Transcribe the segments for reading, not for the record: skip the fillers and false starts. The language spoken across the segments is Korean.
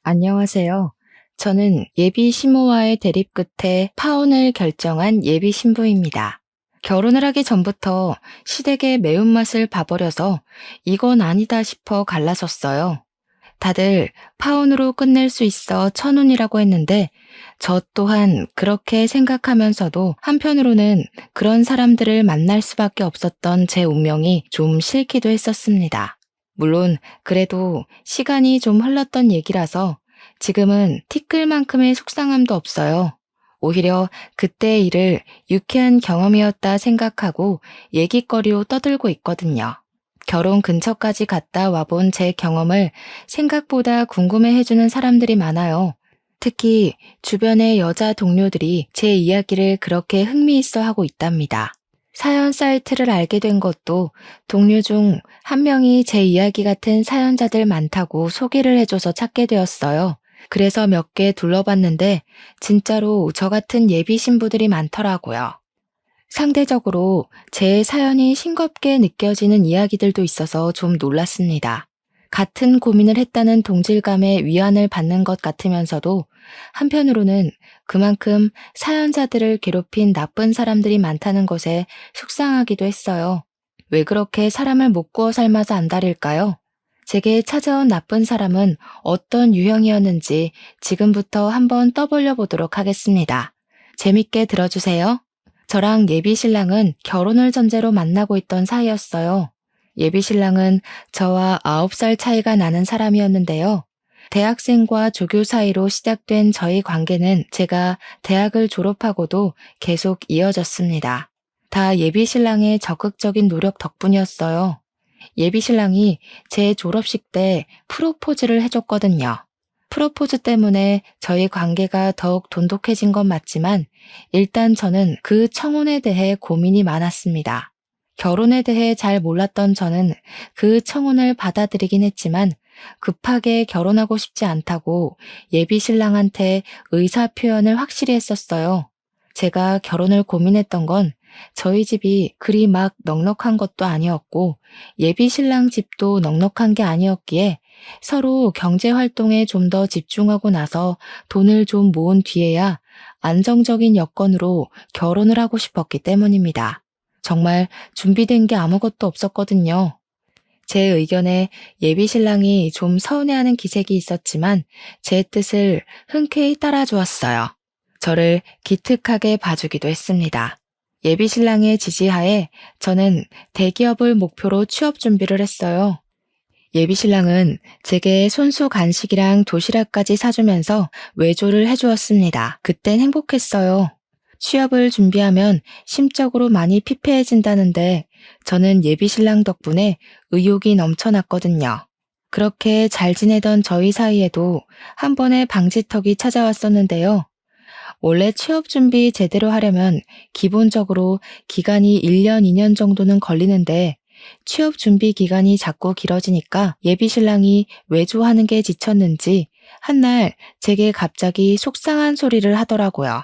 안녕하세요. 저는 예비 시모와의 대립 끝에 파혼을 결정한 예비 신부입니다. 결혼을 하기 전부터 시댁의 매운맛을 봐버려서 이건 아니다 싶어 갈라섰어요. 다들 파혼으로 끝낼 수 있어 천운이라고 했는데 저 또한 그렇게 생각하면서도 한편으로는 그런 사람들을 만날 수밖에 없었던 제 운명이 좀 싫기도 했었습니다. 물론 그래도 시간이 좀 흘렀던 얘기라서 지금은 티끌만큼의 속상함도 없어요. 오히려 그때의 일을 유쾌한 경험이었다 생각하고 얘기거리로 떠들고 있거든요. 결혼 근처까지 갔다 와본 제 경험을 생각보다 궁금해 해주는 사람들이 많아요. 특히 주변의 여자 동료들이 제 이야기를 그렇게 흥미있어 하고 있답니다. 사연 사이트를 알게 된 것도 동료 중 한 명이 제 이야기 같은 사연자들 많다고 소개를 해줘서 찾게 되었어요. 그래서 몇 개 둘러봤는데 진짜로 저 같은 예비 신부들이 많더라고요. 상대적으로 제 사연이 싱겁게 느껴지는 이야기들도 있어서 좀 놀랐습니다. 같은 고민을 했다는 동질감에 위안을 받는 것 같으면서도 한편으로는 그만큼 사연자들을 괴롭힌 나쁜 사람들이 많다는 것에 속상하기도 했어요. 왜 그렇게 사람을 못 구워 삶아서 안달일까요? 제게 찾아온 나쁜 사람은 어떤 유형이었는지 지금부터 한번 떠벌려 보도록 하겠습니다. 재밌게 들어주세요. 저랑 예비 신랑은 결혼을 전제로 만나고 있던 사이였어요. 예비 신랑은 저와 9살 차이가 나는 사람이었는데요. 대학생과 조교 사이로 시작된 저희 관계는 제가 대학을 졸업하고도 계속 이어졌습니다. 다 예비 신랑의 적극적인 노력 덕분이었어요. 예비 신랑이 제 졸업식 때 프로포즈를 해줬거든요. 프로포즈 때문에 저희 관계가 더욱 돈독해진 건 맞지만 일단 저는 그 청혼에 대해 고민이 많았습니다. 결혼에 대해 잘 몰랐던 저는 그 청혼을 받아들이긴 했지만 급하게 결혼하고 싶지 않다고 예비 신랑한테 의사 표현을 확실히 했었어요. 제가 결혼을 고민했던 건 저희 집이 그리 막 넉넉한 것도 아니었고 예비 신랑 집도 넉넉한 게 아니었기에 서로 경제 활동에 좀 더 집중하고 나서 돈을 좀 모은 뒤에야 안정적인 여건으로 결혼을 하고 싶었기 때문입니다. 정말 준비된 게 아무것도 없었거든요. 제 의견에 예비 신랑이 좀 서운해하는 기색이 있었지만 제 뜻을 흔쾌히 따라주었어요. 저를 기특하게 봐주기도 했습니다. 예비 신랑의 지지하에 저는 대기업을 목표로 취업 준비를 했어요. 예비 신랑은 제게 손수 간식이랑 도시락까지 사주면서 외조를 해주었습니다. 그땐 행복했어요. 취업을 준비하면 심적으로 많이 피폐해진다는데 저는 예비 신랑 덕분에 의욕이 넘쳐났거든요. 그렇게 잘 지내던 저희 사이에도 한 번의 방지턱이 찾아왔었는데요. 원래 취업 준비 제대로 하려면 기본적으로 기간이 1년, 2년 정도는 걸리는데 취업 준비 기간이 자꾸 길어지니까 예비 신랑이 외조하는 게 지쳤는지 한날 제게 갑자기 속상한 소리를 하더라고요.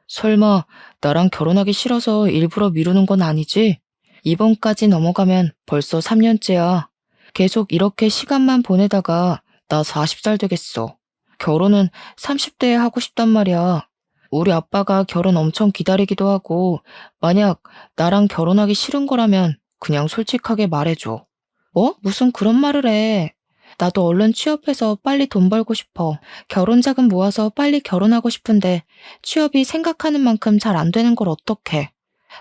설마 나랑 결혼하기 싫어서 일부러 미루는 건 아니지? 이번까지 넘어가면 벌써 3년째야. 계속 이렇게 시간만 보내다가 나 40살 되겠어. 결혼은 30대에 하고 싶단 말이야. 우리 아빠가 결혼 엄청 기다리기도 하고, 만약 나랑 결혼하기 싫은 거라면 그냥 솔직하게 말해줘. 뭐? 무슨 그런 말을 해. 나도 얼른 취업해서 빨리 돈 벌고 싶어. 결혼 자금 모아서 빨리 결혼하고 싶은데 취업이 생각하는 만큼 잘 안 되는 걸 어떡해.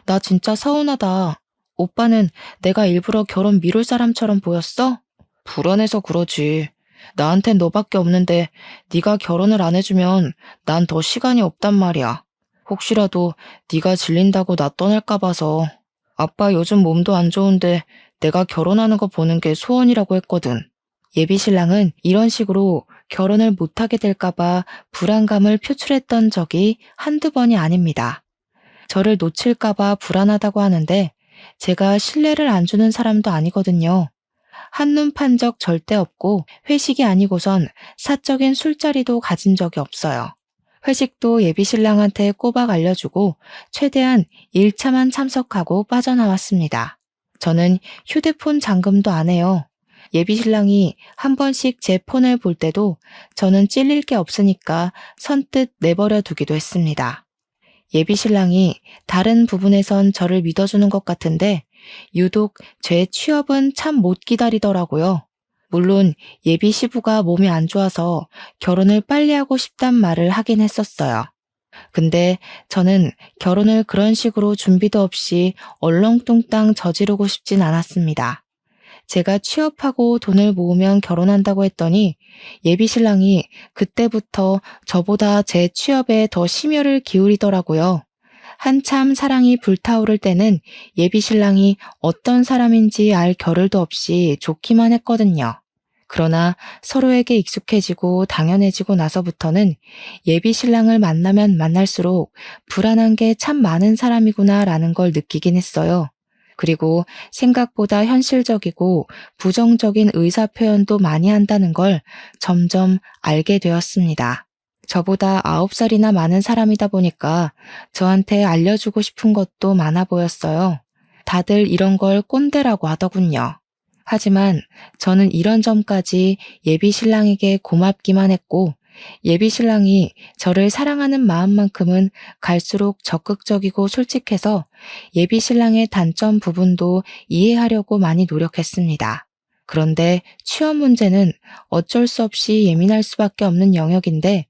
나 진짜 서운하다. 오빠는 내가 일부러 결혼 미룰 사람처럼 보였어? 불안해서 그러지. 나한텐 너밖에 없는데 네가 결혼을 안 해주면 난 더 시간이 없단 말이야. 혹시라도 네가 질린다고 나 떠날까 봐서. 아빠 요즘 몸도 안 좋은데 내가 결혼하는 거 보는 게 소원이라고 했거든. 예비 신랑은 이런 식으로 결혼을 못하게 될까 봐 불안감을 표출했던 적이 한두 번이 아닙니다. 저를 놓칠까 봐 불안하다고 하는데 제가 신뢰를 안 주는 사람도 아니거든요. 한눈 판 적 절대 없고 회식이 아니고선 사적인 술자리도 가진 적이 없어요. 회식도 예비 신랑한테 꼬박 알려주고 최대한 1차만 참석하고 빠져나왔습니다. 저는 휴대폰 잠금도 안 해요. 예비 신랑이 한 번씩 제 폰을 볼 때도 저는 찔릴 게 없으니까 선뜻 내버려 두기도 했습니다. 예비 신랑이 다른 부분에선 저를 믿어주는 것 같은데 유독 제 취업은 참 못 기다리더라고요. 물론 예비 시부가 몸이 안 좋아서 결혼을 빨리 하고 싶단 말을 하긴 했었어요. 근데 저는 결혼을 그런 식으로 준비도 없이 얼렁뚱땅 저지르고 싶진 않았습니다. 제가 취업하고 돈을 모으면 결혼한다고 했더니 예비 신랑이 그때부터 저보다 제 취업에 더 심혈을 기울이더라고요. 한참 사랑이 불타오를 때는 예비 신랑이 어떤 사람인지 알 겨를도 없이 좋기만 했거든요. 그러나 서로에게 익숙해지고 당연해지고 나서부터는 예비 신랑을 만나면 만날수록 불안한 게 참 많은 사람이구나라는 걸 느끼긴 했어요. 그리고 생각보다 현실적이고 부정적인 의사 표현도 많이 한다는 걸 점점 알게 되었습니다. 저보다 9살이나 많은 사람이다 보니까 저한테 알려주고 싶은 것도 많아 보였어요. 다들 이런 걸 꼰대라고 하더군요. 하지만 저는 이런 점까지 예비 신랑에게 고맙기만 했고 예비 신랑이 저를 사랑하는 마음만큼은 갈수록 적극적이고 솔직해서 예비 신랑의 단점 부분도 이해하려고 많이 노력했습니다. 그런데 취업 문제는 어쩔 수 없이 예민할 수밖에 없는 영역인데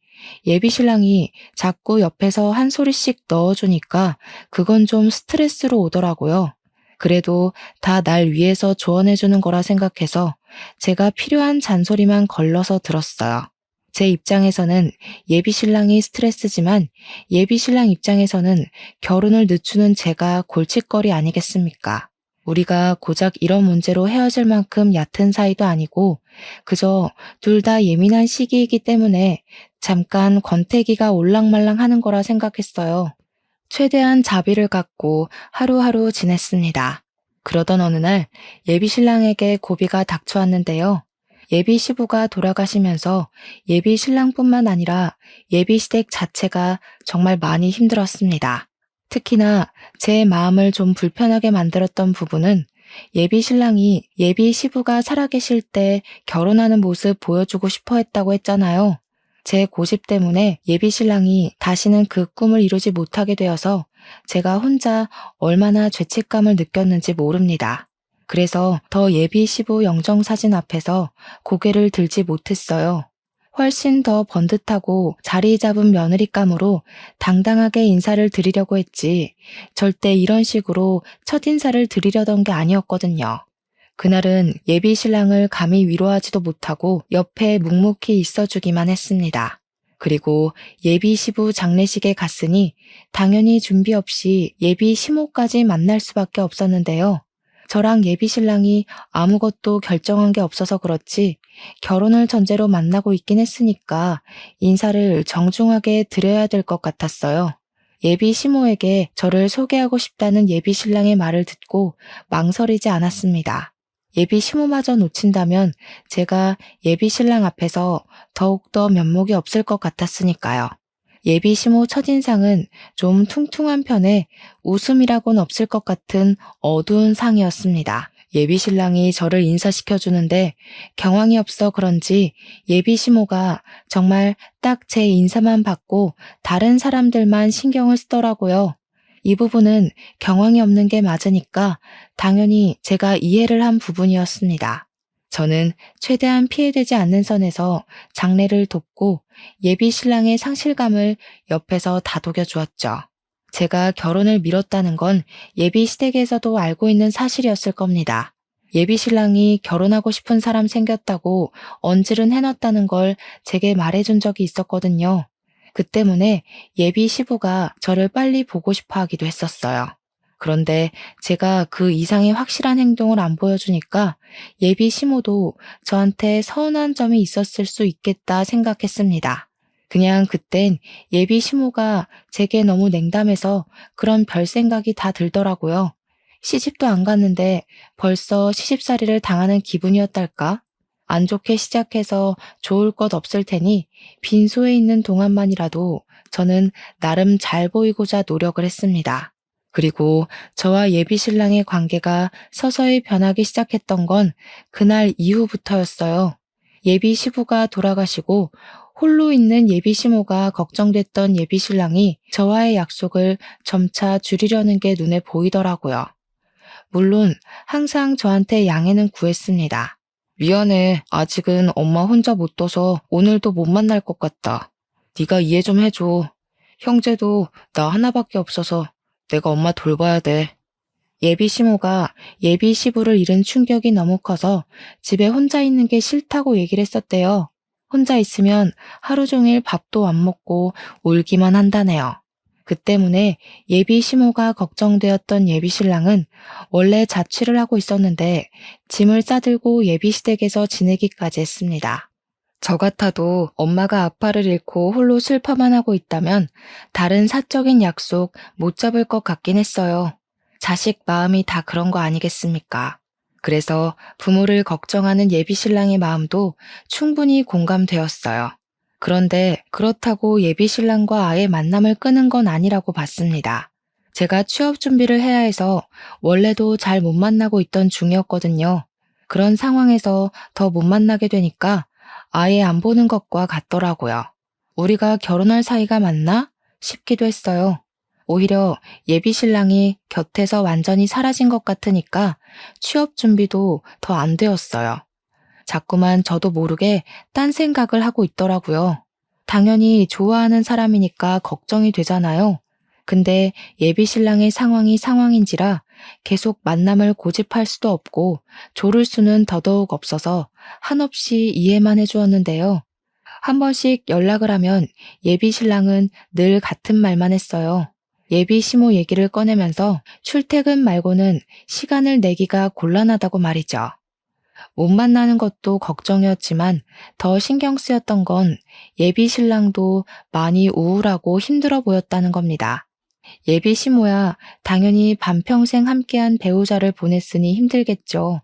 예비 신랑이 자꾸 옆에서 한 소리씩 넣어주니까 그건 좀 스트레스로 오더라고요. 그래도 다 날 위해서 조언해주는 거라 생각해서 제가 필요한 잔소리만 걸러서 들었어요. 제 입장에서는 예비 신랑이 스트레스지만 예비 신랑 입장에서는 결혼을 늦추는 제가 골칫거리 아니겠습니까? 우리가 고작 이런 문제로 헤어질 만큼 얕은 사이도 아니고 그저 둘 다 예민한 시기이기 때문에 잠깐 권태기가 올랑말랑 하는 거라 생각했어요. 최대한 자비를 갖고 하루하루 지냈습니다. 그러던 어느 날 예비 신랑에게 고비가 닥쳐왔는데요. 예비 시부가 돌아가시면서 예비 신랑뿐만 아니라 예비 시댁 자체가 정말 많이 힘들었습니다. 특히나 제 마음을 좀 불편하게 만들었던 부분은 예비 신랑이 예비 시부가 살아계실 때 결혼하는 모습 보여주고 싶어 했다고 했잖아요. 제 고집 때문에 예비 신랑이 다시는 그 꿈을 이루지 못하게 되어서 제가 혼자 얼마나 죄책감을 느꼈는지 모릅니다. 그래서 더 예비 시부 영정사진 앞에서 고개를 들지 못했어요. 훨씬 더 번듯하고 자리 잡은 며느리감으로 당당하게 인사를 드리려고 했지 절대 이런 식으로 첫인사를 드리려던 게 아니었거든요. 그날은 예비 신랑을 감히 위로하지도 못하고 옆에 묵묵히 있어주기만 했습니다. 그리고 예비 시부 장례식에 갔으니 당연히 준비 없이 예비 시모까지 만날 수밖에 없었는데요. 저랑 예비 신랑이 아무것도 결정한 게 없어서 그렇지 결혼을 전제로 만나고 있긴 했으니까 인사를 정중하게 드려야 될 것 같았어요. 예비 시모에게 저를 소개하고 싶다는 예비 신랑의 말을 듣고 망설이지 않았습니다. 예비 시모마저 놓친다면 제가 예비 신랑 앞에서 더욱더 면목이 없을 것 같았으니까요. 예비 시모 첫인상은 좀 퉁퉁한 편에 웃음이라고는 없을 것 같은 어두운 상이었습니다. 예비 신랑이 저를 인사시켜주는데 경황이 없어 그런지 예비 시모가 정말 딱 제 인사만 받고 다른 사람들만 신경을 쓰더라고요. 이 부분은 경황이 없는 게 맞으니까 당연히 제가 이해를 한 부분이었습니다. 저는 최대한 피해되지 않는 선에서 장례를 돕고 예비 신랑의 상실감을 옆에서 다독여 주었죠. 제가 결혼을 미뤘다는 건 예비 시댁에서도 알고 있는 사실이었을 겁니다. 예비 신랑이 결혼하고 싶은 사람 생겼다고 언질은 해놨다는 걸 제게 말해준 적이 있었거든요. 그 때문에 예비 시부가 저를 빨리 보고 싶어 하기도 했었어요. 그런데 제가 그 이상의 확실한 행동을 안 보여주니까 예비 시모도 저한테 서운한 점이 있었을 수 있겠다 생각했습니다. 그냥 그땐 예비 시모가 제게 너무 냉담해서 그런 별 생각이 다 들더라고요. 시집도 안 갔는데 벌써 시집살이를 당하는 기분이었달까? 안 좋게 시작해서 좋을 것 없을 테니 빈소에 있는 동안만이라도 저는 나름 잘 보이고자 노력을 했습니다. 그리고 저와 예비 신랑의 관계가 서서히 변하기 시작했던 건 그날 이후부터였어요. 예비 시부가 돌아가시고 홀로 있는 예비 시모가 걱정됐던 예비 신랑이 저와의 약속을 점차 줄이려는 게 눈에 보이더라고요. 물론 항상 저한테 양해는 구했습니다. 미안해. 아직은 엄마 혼자 못 둬서 오늘도 못 만날 것 같다. 네가 이해 좀 해줘. 형제도 나 하나밖에 없어서 내가 엄마 돌봐야 돼. 예비 시모가 예비 시부를 잃은 충격이 너무 커서 집에 혼자 있는 게 싫다고 얘기를 했었대요. 혼자 있으면 하루 종일 밥도 안 먹고 울기만 한다네요. 그 때문에 예비 시모가 걱정되었던 예비 신랑은 원래 자취를 하고 있었는데 짐을 싸들고 예비 시댁에서 지내기까지 했습니다. 저 같아도 엄마가 아빠를 잃고 홀로 슬퍼만 하고 있다면 다른 사적인 약속 못 잡을 것 같긴 했어요. 자식 마음이 다 그런 거 아니겠습니까? 그래서 부모를 걱정하는 예비 신랑의 마음도 충분히 공감되었어요. 그런데 그렇다고 예비 신랑과 아예 만남을 끊은 건 아니라고 봤습니다. 제가 취업 준비를 해야 해서 원래도 잘 못 만나고 있던 중이었거든요. 그런 상황에서 더 못 만나게 되니까 아예 안 보는 것과 같더라고요. 우리가 결혼할 사이가 맞나? 싶기도 했어요. 오히려 예비 신랑이 곁에서 완전히 사라진 것 같으니까 취업 준비도 더 안 되었어요. 자꾸만 저도 모르게 딴 생각을 하고 있더라고요. 당연히 좋아하는 사람이니까 걱정이 되잖아요. 근데 예비 신랑의 상황이 상황인지라 계속 만남을 고집할 수도 없고 조를 수는 더더욱 없어서 한없이 이해만 해주었는데요. 한 번씩 연락을 하면 예비 신랑은 늘 같은 말만 했어요. 예비 시모 얘기를 꺼내면서 출퇴근 말고는 시간을 내기가 곤란하다고 말이죠. 못 만나는 것도 걱정이었지만 더 신경 쓰였던 건 예비 신랑도 많이 우울하고 힘들어 보였다는 겁니다. 예비 시모야 당연히 반평생 함께한 배우자를 보냈으니 힘들겠죠.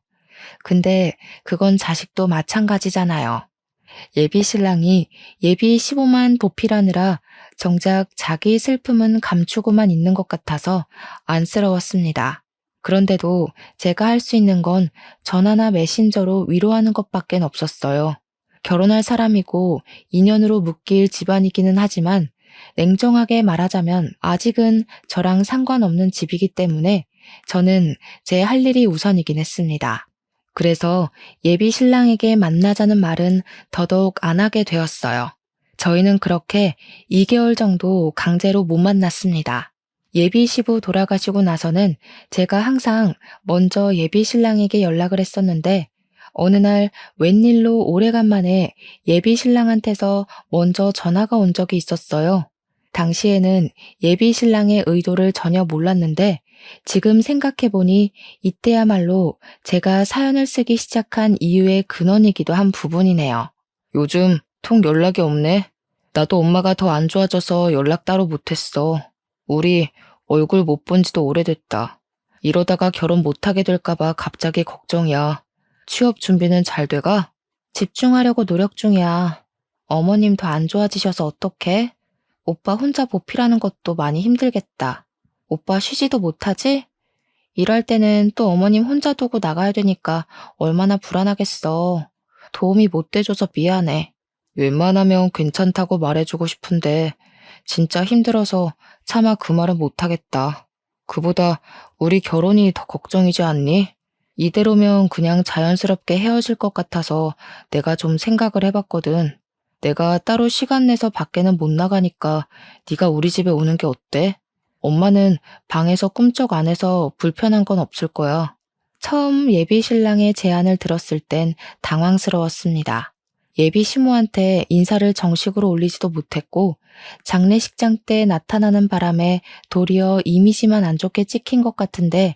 근데 그건 자식도 마찬가지잖아요. 예비 신랑이 예비 시모만 보필하느라 정작 자기 슬픔은 감추고만 있는 것 같아서 안쓰러웠습니다. 그런데도 제가 할 수 있는 건 전화나 메신저로 위로하는 것밖엔 없었어요. 결혼할 사람이고 인연으로 묶일 집안이기는 하지만 냉정하게 말하자면 아직은 저랑 상관없는 집이기 때문에 저는 제 할 일이 우선이긴 했습니다. 그래서 예비 신랑에게 만나자는 말은 더더욱 안 하게 되었어요. 저희는 그렇게 2개월 정도 강제로 못 만났습니다. 예비 시부 돌아가시고 나서는 제가 항상 먼저 예비 신랑에게 연락을 했었는데 어느 날 웬일로 오래간만에 예비 신랑한테서 먼저 전화가 온 적이 있었어요. 당시에는 예비 신랑의 의도를 전혀 몰랐는데 지금 생각해보니 이때야말로 제가 사연을 쓰기 시작한 이유의 근원이기도 한 부분이네요. 요즘 통 연락이 없네. 나도 엄마가 더 안 좋아져서 연락 따로 못했어. 우리 얼굴 못 본 지도 오래됐다. 이러다가 결혼 못하게 될까봐 갑자기 걱정이야. 취업 준비는 잘 돼가? 집중하려고 노력 중이야. 어머님 더 안 좋아지셔서 어떡해? 오빠 혼자 보필하는 것도 많이 힘들겠다. 오빠 쉬지도 못하지? 일할 때는 또 어머님 혼자 두고 나가야 되니까 얼마나 불안하겠어. 도움이 못 돼줘서 미안해. 웬만하면 괜찮다고 말해주고 싶은데 진짜 힘들어서 차마 그 말은 못하겠다. 그보다 우리 결혼이 더 걱정이지 않니? 이대로면 그냥 자연스럽게 헤어질 것 같아서 내가 좀 생각을 해봤거든. 내가 따로 시간 내서 밖에는 못 나가니까 네가 우리 집에 오는 게 어때? 엄마는 방에서 꿈쩍 안 해서 불편한 건 없을 거야. 처음 예비 신랑의 제안을 들었을 땐 당황스러웠습니다. 예비 시모한테 인사를 정식으로 올리지도 못했고 장례식장 때 나타나는 바람에 도리어 이미지만 안 좋게 찍힌 것 같은데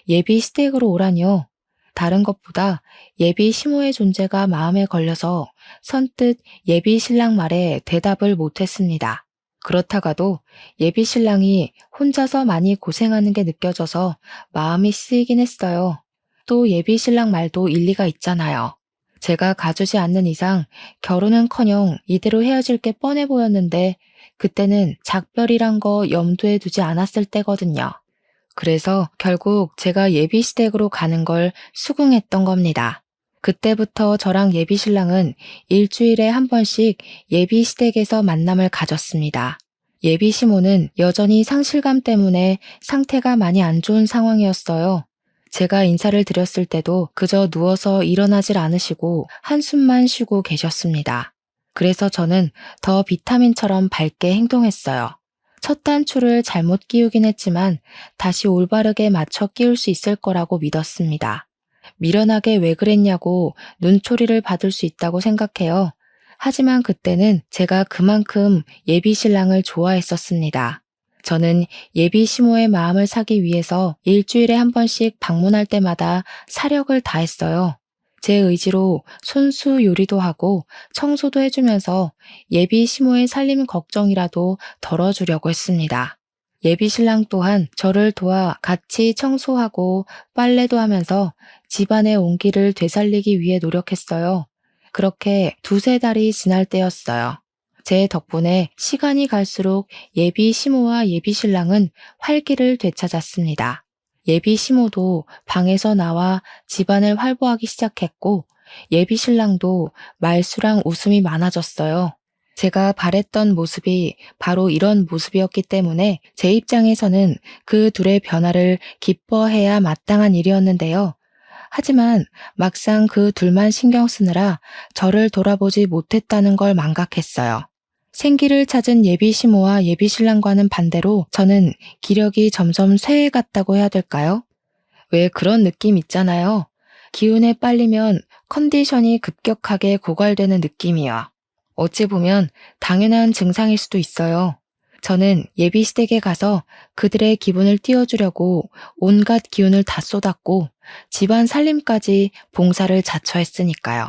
예비 시댁으로 오라니요. 다른 것보다 예비 시모의 존재가 마음에 걸려서 선뜻 예비 신랑 말에 대답을 못했습니다. 그렇다가도 예비 신랑이 혼자서 많이 고생하는 게 느껴져서 마음이 쓰이긴 했어요. 또 예비 신랑 말도 일리가 있잖아요. 제가 가주지 않는 이상 결혼은커녕 이대로 헤어질 게 뻔해 보였는데 그때는 작별이란 거 염두에 두지 않았을 때거든요. 그래서 결국 제가 예비 시댁으로 가는 걸 수긍했던 겁니다. 그때부터 저랑 예비 신랑은 일주일에 한 번씩 예비 시댁에서 만남을 가졌습니다. 예비 시모는 여전히 상실감 때문에 상태가 많이 안 좋은 상황이었어요. 제가 인사를 드렸을 때도 그저 누워서 일어나질 않으시고 한숨만 쉬고 계셨습니다. 그래서 저는 더 비타민처럼 밝게 행동했어요. 첫 단추를 잘못 끼우긴 했지만 다시 올바르게 맞춰 끼울 수 있을 거라고 믿었습니다. 미련하게 왜 그랬냐고 눈초리를 받을 수 있다고 생각해요. 하지만 그때는 제가 그만큼 예비 신랑을 좋아했었습니다. 저는 예비 시모의 마음을 사기 위해서 일주일에 한 번씩 방문할 때마다 사력을 다했어요. 제 의지로 손수 요리도 하고 청소도 해주면서 예비 시모의 살림 걱정이라도 덜어주려고 했습니다. 예비 신랑 또한 저를 도와 같이 청소하고 빨래도 하면서 집안의 온기를 되살리기 위해 노력했어요. 그렇게 두세 달이 지날 때였어요. 제 덕분에 시간이 갈수록 예비 시모와 예비 신랑은 활기를 되찾았습니다. 예비 시모도 방에서 나와 집안을 활보하기 시작했고 예비 신랑도 말수랑 웃음이 많아졌어요. 제가 바랬던 모습이 바로 이런 모습이었기 때문에 제 입장에서는 그 둘의 변화를 기뻐해야 마땅한 일이었는데요. 하지만 막상 그 둘만 신경 쓰느라 저를 돌아보지 못했다는 걸 망각했어요. 생기를 찾은 예비 시모와 예비 신랑과는 반대로 저는 기력이 점점 쇠해갔다고 해야 될까요? 왜 그런 느낌 있잖아요. 기운에 빨리면 컨디션이 급격하게 고갈되는 느낌이야. 어찌 보면 당연한 증상일 수도 있어요. 저는 예비 시댁에 가서 그들의 기분을 띄워주려고 온갖 기운을 다 쏟았고 집안 살림까지 봉사를 자처했으니까요.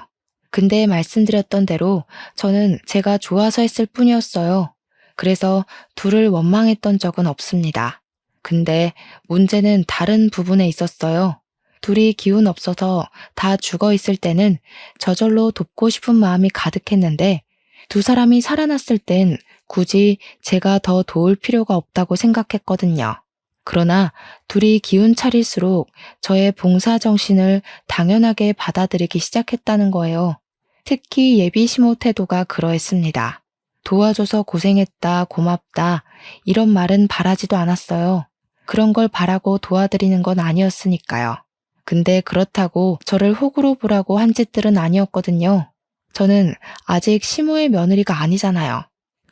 근데 말씀드렸던 대로 저는 제가 좋아서 했을 뿐이었어요. 그래서 둘을 원망했던 적은 없습니다. 근데 문제는 다른 부분에 있었어요. 둘이 기운 없어서 다 죽어 있을 때는 저절로 돕고 싶은 마음이 가득했는데 두 사람이 살아났을 땐 굳이 제가 더 도울 필요가 없다고 생각했거든요. 그러나 둘이 기운 차릴수록 저의 봉사 정신을 당연하게 받아들이기 시작했다는 거예요. 특히 예비 시모 태도가 그러했습니다. 도와줘서 고생했다, 고맙다 이런 말은 바라지도 않았어요. 그런 걸 바라고 도와드리는 건 아니었으니까요. 근데 그렇다고 저를 호구로 보라고 한 짓들은 아니었거든요. 저는 아직 시모의 며느리가 아니잖아요.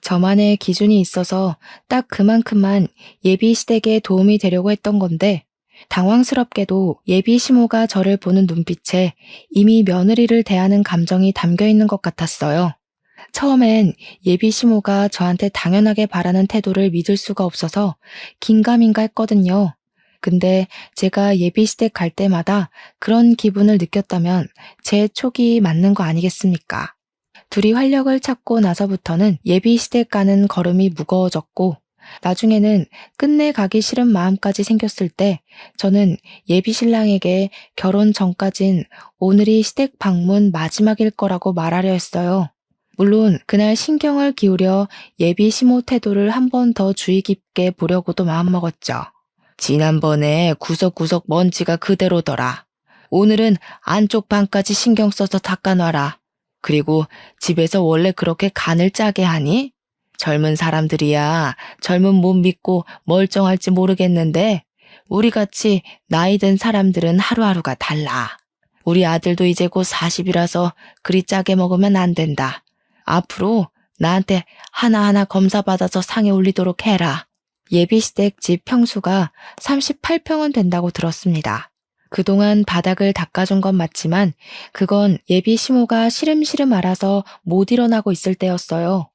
저만의 기준이 있어서 딱 그만큼만 예비 시댁에 도움이 되려고 했던 건데 당황스럽게도 예비 시모가 저를 보는 눈빛에 이미 며느리를 대하는 감정이 담겨 있는 것 같았어요. 처음엔 예비 시모가 저한테 당연하게 바라는 태도를 믿을 수가 없어서 긴가민가 했거든요. 근데 제가 예비 시댁 갈 때마다 그런 기분을 느꼈다면 제 촉이 맞는 거 아니겠습니까? 둘이 활력을 찾고 나서부터는 예비 시댁 가는 걸음이 무거워졌고 나중에는 끝내 가기 싫은 마음까지 생겼을 때 저는 예비 신랑에게 결혼 전까진 오늘이 시댁 방문 마지막일 거라고 말하려 했어요. 물론 그날 신경을 기울여 예비 시모 태도를 한 번 더 주의 깊게 보려고도 마음먹었죠. 지난번에 구석구석 먼지가 그대로더라. 오늘은 안쪽 방까지 신경 써서 닦아놔라. 그리고 집에서 원래 그렇게 간을 짜게 하니? 젊은 사람들이야 젊은 몸 믿고 멀쩡할지 모르겠는데 우리같이 나이 든 사람들은 하루하루가 달라. 우리 아들도 이제 곧 40이라서 그리 짜게 먹으면 안 된다. 앞으로 나한테 하나하나 검사받아서 상에 올리도록 해라. 예비시댁 집 평수가 38평은 된다고 들었습니다. 그동안 바닥을 닦아준 건 맞지만 그건 예비 시모가 시름시름 앓아서 못 일어나고 있을 때였어요.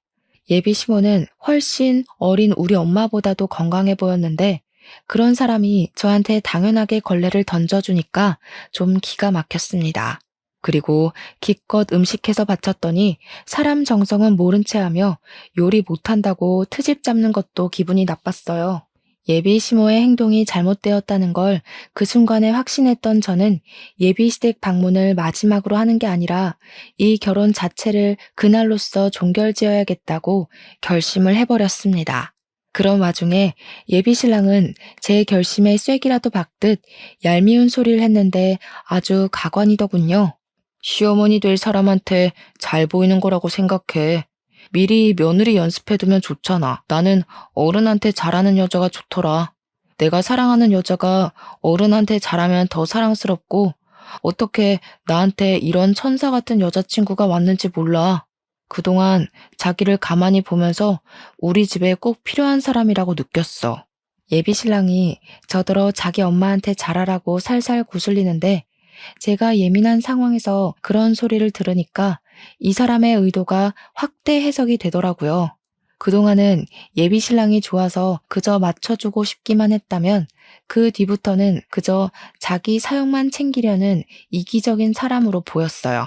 예비 시모는 훨씬 어린 우리 엄마보다도 건강해 보였는데 그런 사람이 저한테 당연하게 걸레를 던져주니까 좀 기가 막혔습니다. 그리고 기껏 음식해서 바쳤더니 사람 정성은 모른 채 하며 요리 못한다고 트집 잡는 것도 기분이 나빴어요. 예비 시모의 행동이 잘못되었다는 걸 그 순간에 확신했던 저는 예비 시댁 방문을 마지막으로 하는 게 아니라 이 결혼 자체를 그날로써 종결지어야겠다고 결심을 해버렸습니다. 그런 와중에 예비 신랑은 제 결심에 쐐기라도 박듯 얄미운 소리를 했는데 아주 가관이더군요. 시어머니 될 사람한테 잘 보이는 거라고 생각해. 미리 며느리 연습해두면 좋잖아. 나는 어른한테 잘하는 여자가 좋더라. 내가 사랑하는 여자가 어른한테 잘하면 더 사랑스럽고 어떻게 나한테 이런 천사 같은 여자친구가 왔는지 몰라. 그동안 자기를 가만히 보면서 우리 집에 꼭 필요한 사람이라고 느꼈어. 예비 신랑이 저더러 자기 엄마한테 잘하라고 살살 구슬리는데 제가 예민한 상황에서 그런 소리를 들으니까 이 사람의 의도가 확대 해석이 되더라고요. 그동안은 예비 신랑이 좋아서 그저 맞춰주고 싶기만 했다면 그 뒤부터는 그저 자기 사용만 챙기려는 이기적인 사람으로 보였어요.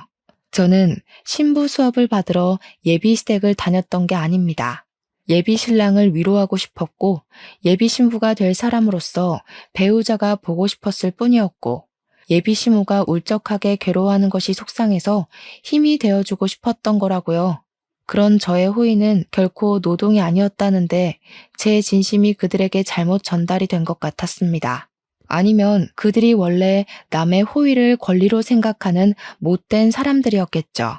저는 신부 수업을 받으러 예비 시댁을 다녔던 게 아닙니다. 예비 신랑을 위로하고 싶었고 예비 신부가 될 사람으로서 배우자가 보고 싶었을 뿐이었고 예비 시모가 울적하게 괴로워하는 것이 속상해서 힘이 되어주고 싶었던 거라고요. 그런 저의 호의는 결코 노동이 아니었다는데 제 진심이 그들에게 잘못 전달이 된 것 같았습니다. 아니면 그들이 원래 남의 호의를 권리로 생각하는 못된 사람들이었겠죠.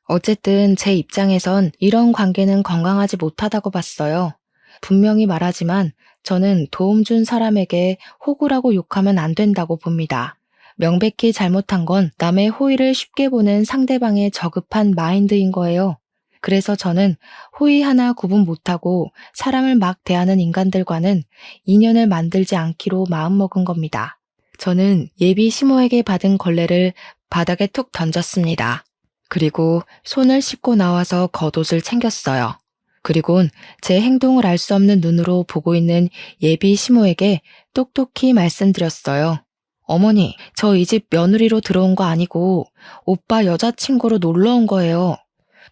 어쨌든 제 입장에선 이런 관계는 건강하지 못하다고 봤어요. 분명히 말하지만 저는 도움 준 사람에게 호구라고 욕하면 안 된다고 봅니다. 명백히 잘못한 건 남의 호의를 쉽게 보는 상대방의 저급한 마인드인 거예요. 그래서 저는 호의 하나 구분 못하고 사람을 막 대하는 인간들과는 인연을 만들지 않기로 마음먹은 겁니다. 저는 예비 시모에게 받은 걸레를 바닥에 툭 던졌습니다. 그리고 손을 씻고 나와서 겉옷을 챙겼어요. 그리곤 제 행동을 알 수 없는 눈으로 보고 있는 예비 시모에게 똑똑히 말씀드렸어요. 어머니, 저 이 집 며느리로 들어온 거 아니고 오빠 여자친구로 놀러 온 거예요.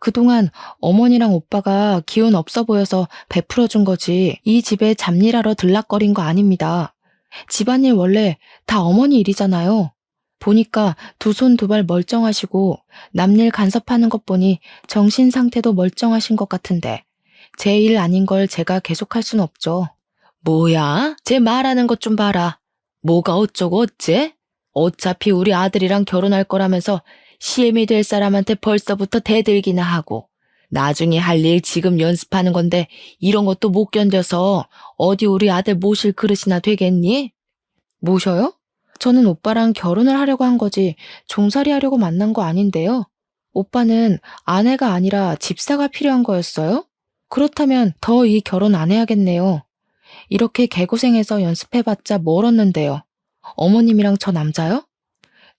그동안 어머니랑 오빠가 기운 없어 보여서 베풀어 준 거지 이 집에 잡일하러 들락거린 거 아닙니다. 집안일 원래 다 어머니 일이잖아요. 보니까 두 손 두 발 멀쩡하시고 남일 간섭하는 것 보니 정신 상태도 멀쩡하신 것 같은데 제 일 아닌 걸 제가 계속할 순 없죠. 뭐야? 제 말하는 것 좀 봐라. 뭐가 어쩌고 어째? 어차피 우리 아들이랑 결혼할 거라면서 시엠이 될 사람한테 벌써부터 대들기나 하고 나중에 할 일 지금 연습하는 건데 이런 것도 못 견뎌서 어디 우리 아들 모실 그릇이나 되겠니? 모셔요? 저는 오빠랑 결혼을 하려고 한 거지 종살이 하려고 만난 거 아닌데요. 오빠는 아내가 아니라 집사가 필요한 거였어요? 그렇다면 더 이 결혼 안 해야겠네요. 이렇게 개고생해서 연습해봤자 뭘 얻는데요. 어머님이랑 저 남자요?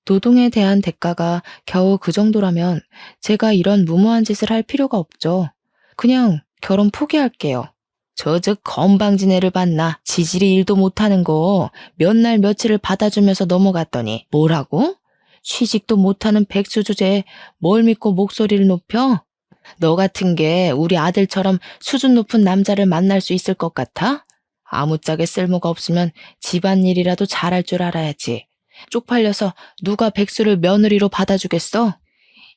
노동에 대한 대가가 겨우 그 정도라면 제가 이런 무모한 짓을 할 필요가 없죠. 그냥 결혼 포기할게요. 저즉 건방진 애를 봤나. 지질이 일도 못하는 거 몇 날 며칠을 받아주면서 넘어갔더니 뭐라고? 취직도 못하는 백수 주제에 뭘 믿고 목소리를 높여? 너 같은 게 우리 아들처럼 수준 높은 남자를 만날 수 있을 것 같아? 아무짝에 쓸모가 없으면 집안일이라도 잘할 줄 알아야지. 쪽팔려서 누가 백수를 며느리로 받아주겠어?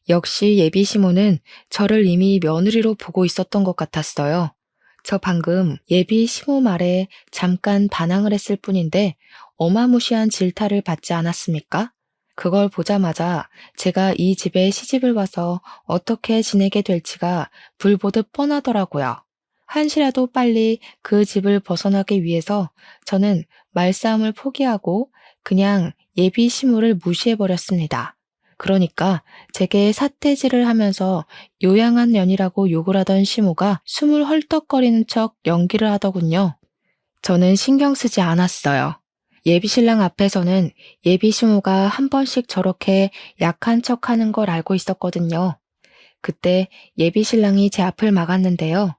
역시 예비 시모는 저를 이미 며느리로 보고 있었던 것 같았어요. 저 방금 예비 시모 말에 잠깐 반항을 했을 뿐인데 어마무시한 질타를 받지 않았습니까? 그걸 보자마자 제가 이 집에 시집을 와서 어떻게 지내게 될지가 불보듯 뻔하더라고요. 한시라도 빨리 그 집을 벗어나기 위해서 저는 말싸움을 포기하고 그냥 예비 시모를 무시해버렸습니다. 그러니까 제게 사태질을 하면서 요양한 년이라고 욕을 하던 시모가 숨을 헐떡거리는 척 연기를 하더군요. 저는 신경 쓰지 않았어요. 예비 신랑 앞에서는 예비 시모가 한 번씩 저렇게 약한 척 하는 걸 알고 있었거든요. 그때 예비 신랑이 제 앞을 막았는데요.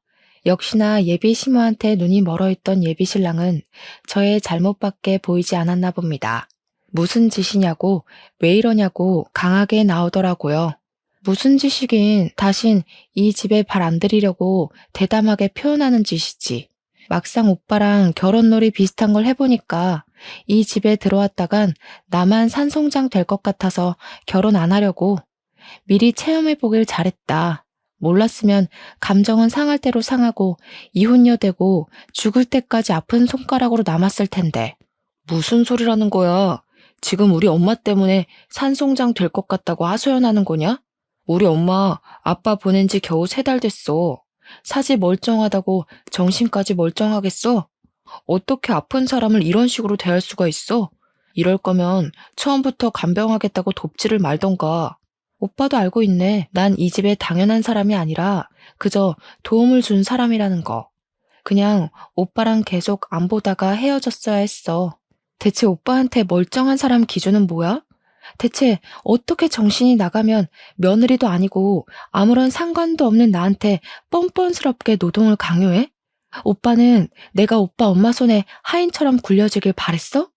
역시나 예비 시모한테 눈이 멀어있던 예비 신랑은 저의 잘못밖에 보이지 않았나 봅니다. 무슨 짓이냐고, 왜 이러냐고 강하게 나오더라고요. 무슨 짓이긴 다신 이 집에 발 안 들이려고 대담하게 표현하는 짓이지. 막상 오빠랑 결혼놀이 비슷한 걸 해보니까 이 집에 들어왔다간 나만 산송장 될 것 같아서 결혼 안 하려고. 미리 체험해보길 잘했다. 몰랐으면 감정은 상할 대로 상하고 이혼녀 되고 죽을 때까지 아픈 손가락으로 남았을 텐데. 무슨 소리라는 거야? 지금 우리 엄마 때문에 산송장 될 것 같다고 하소연하는 거냐? 우리 엄마 아빠 보낸 지 겨우 3달 됐어. 사지 멀쩡하다고 정신까지 멀쩡하겠어? 어떻게 아픈 사람을 이런 식으로 대할 수가 있어? 이럴 거면 처음부터 간병하겠다고 돕지를 말던가. 오빠도 알고 있네. 난 이 집에 당연한 사람이 아니라 그저 도움을 준 사람이라는 거. 그냥 오빠랑 계속 안 보다가 헤어졌어야 했어. 대체 오빠한테 멀쩡한 사람 기준은 뭐야? 대체 어떻게 정신이 나가면 며느리도 아니고 아무런 상관도 없는 나한테 뻔뻔스럽게 노동을 강요해? 오빠는 내가 오빠 엄마 손에 하인처럼 굴려지길 바랬어?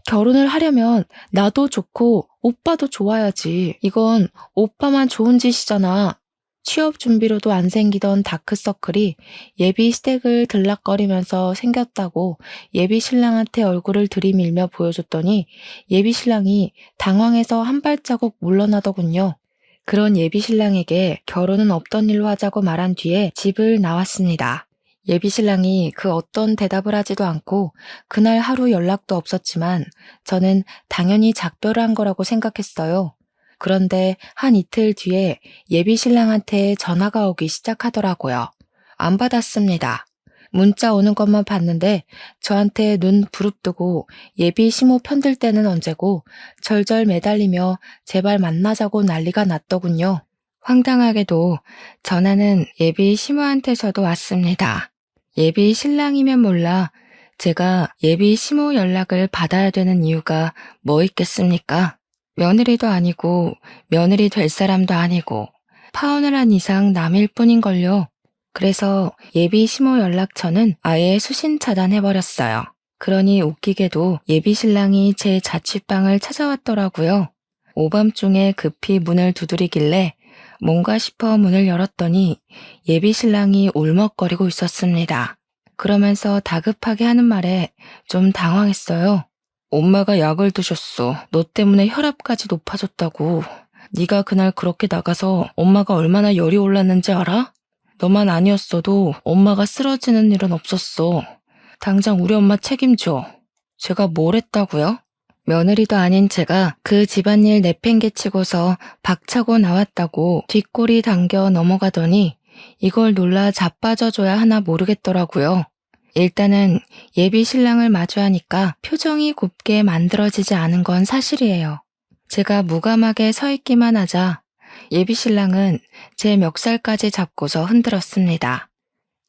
결혼을 하려면 나도 좋고 오빠도 좋아야지. 이건 오빠만 좋은 짓이잖아. 취업 준비로도 안 생기던 다크서클이 예비 시댁을 들락거리면서 생겼다고 예비 신랑한테 얼굴을 들이밀며 보여줬더니 예비 신랑이 당황해서 한 발자국 물러나더군요. 그런 예비 신랑에게 결혼은 없던 일로 하자고 말한 뒤에 집을 나왔습니다. 예비 신랑이 그 어떤 대답을 하지도 않고 그날 하루 연락도 없었지만 저는 당연히 작별을 한 거라고 생각했어요. 그런데 한 이틀 뒤에 예비 신랑한테 전화가 오기 시작하더라고요. 안 받았습니다. 문자 오는 것만 봤는데 저한테 눈 부릅뜨고 예비 시모 편들 때는 언제고 절절 매달리며 제발 만나자고 난리가 났더군요. 황당하게도 전화는 예비 시모한테서도 왔습니다. 예비 신랑이면 몰라 제가 예비 시모 연락을 받아야 되는 이유가 뭐 있겠습니까? 며느리도 아니고 며느리 될 사람도 아니고 파혼을 한 이상 남일 뿐인걸요. 그래서 예비 시모 연락처는 아예 수신 차단해버렸어요. 그러니 웃기게도 예비 신랑이 제 자취방을 찾아왔더라고요. 오밤중에 급히 문을 두드리길래 뭔가 싶어 문을 열었더니 예비 신랑이 울먹거리고 있었습니다. 그러면서 다급하게 하는 말에 좀 당황했어요. 엄마가 약을 드셨어. 너 때문에 혈압까지 높아졌다고. 네가 그날 그렇게 나가서 엄마가 얼마나 열이 올랐는지 알아? 너만 아니었어도 엄마가 쓰러지는 일은 없었어. 당장 우리 엄마 책임져. 제가 뭘 했다고요? 며느리도 아닌 제가 그 집안일 내팽개치고서 박차고 나왔다고 뒷골이 당겨 넘어가더니 이걸 놀라 자빠져줘야 하나 모르겠더라고요. 일단은 예비 신랑을 마주하니까 표정이 곱게 만들어지지 않은 건 사실이에요. 제가 무감하게 서 있기만 하자 예비 신랑은 제 멱살까지 잡고서 흔들었습니다.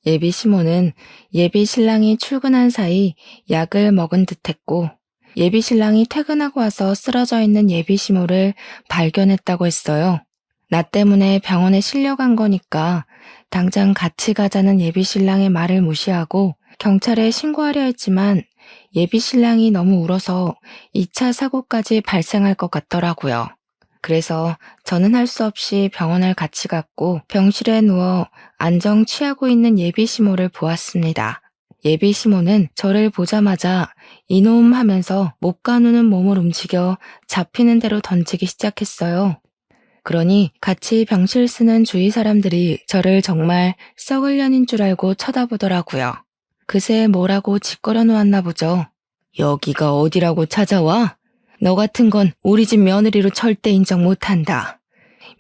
예비 시모는 예비 신랑이 출근한 사이 약을 먹은 듯했고 예비 신랑이 퇴근하고 와서 쓰러져 있는 예비 시모를 발견했다고 했어요. 나 때문에 병원에 실려간 거니까 당장 같이 가자는 예비 신랑의 말을 무시하고 경찰에 신고하려 했지만 예비 신랑이 너무 울어서 2차 사고까지 발생할 것 같더라고요. 그래서 저는 할 수 없이 병원을 같이 갔고 병실에 누워 안정 취하고 있는 예비 시모를 보았습니다. 예비 시모는 저를 보자마자 이놈 하면서 못 가누는 몸을 움직여 잡히는 대로 던지기 시작했어요. 그러니 같이 병실 쓰는 주위 사람들이 저를 정말 썩을 년인 줄 알고 쳐다보더라고요. 그새 뭐라고 짓거려 놓았나 보죠. 여기가 어디라고 찾아와? 너 같은 건 우리 집 며느리로 절대 인정 못한다.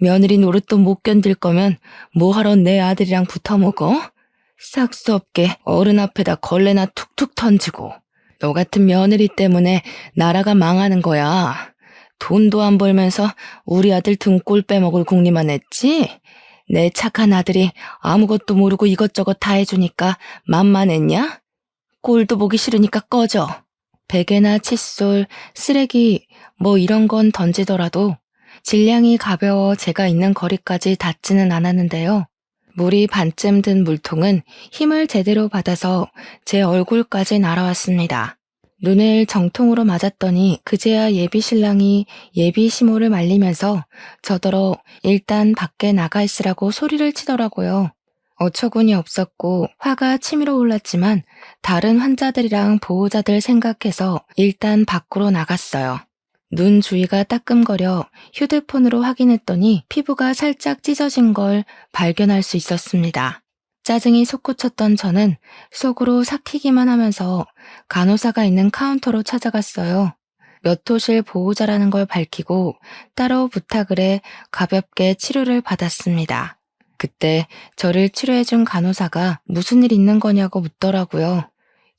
며느리 노릇도 못 견딜 거면 뭐하러 내 아들이랑 붙어먹어? 싹수 없게 어른 앞에다 걸레나 툭툭 던지고. 너 같은 며느리 때문에 나라가 망하는 거야. 돈도 안 벌면서 우리 아들 등골 빼먹을 궁리만 했지? 내 착한 아들이 아무것도 모르고 이것저것 다 해주니까 만만했냐? 꼴도 보기 싫으니까 꺼져. 베개나 칫솔, 쓰레기 뭐 이런 건 던지더라도 질량이 가벼워 제가 있는 거리까지 닿지는 않았는데요. 물이 반쯤 든 물통은 힘을 제대로 받아서 제 얼굴까지 날아왔습니다. 눈을 정통으로 맞았더니 그제야 예비 신랑이 예비 시모를 말리면서 저더러 일단 밖에 나가 있으라고 소리를 치더라고요. 어처구니 없었고 화가 치밀어 올랐지만 다른 환자들이랑 보호자들 생각해서 일단 밖으로 나갔어요. 눈 주위가 따끔거려 휴대폰으로 확인했더니 피부가 살짝 찢어진 걸 발견할 수 있었습니다. 짜증이 솟구쳤던 저는 속으로 삭히기만 하면서 간호사가 있는 카운터로 찾아갔어요. 몇 호실 보호자라는 걸 밝히고 따로 부탁을 해 가볍게 치료를 받았습니다. 그때 저를 치료해준 간호사가 무슨 일 있는 거냐고 묻더라고요.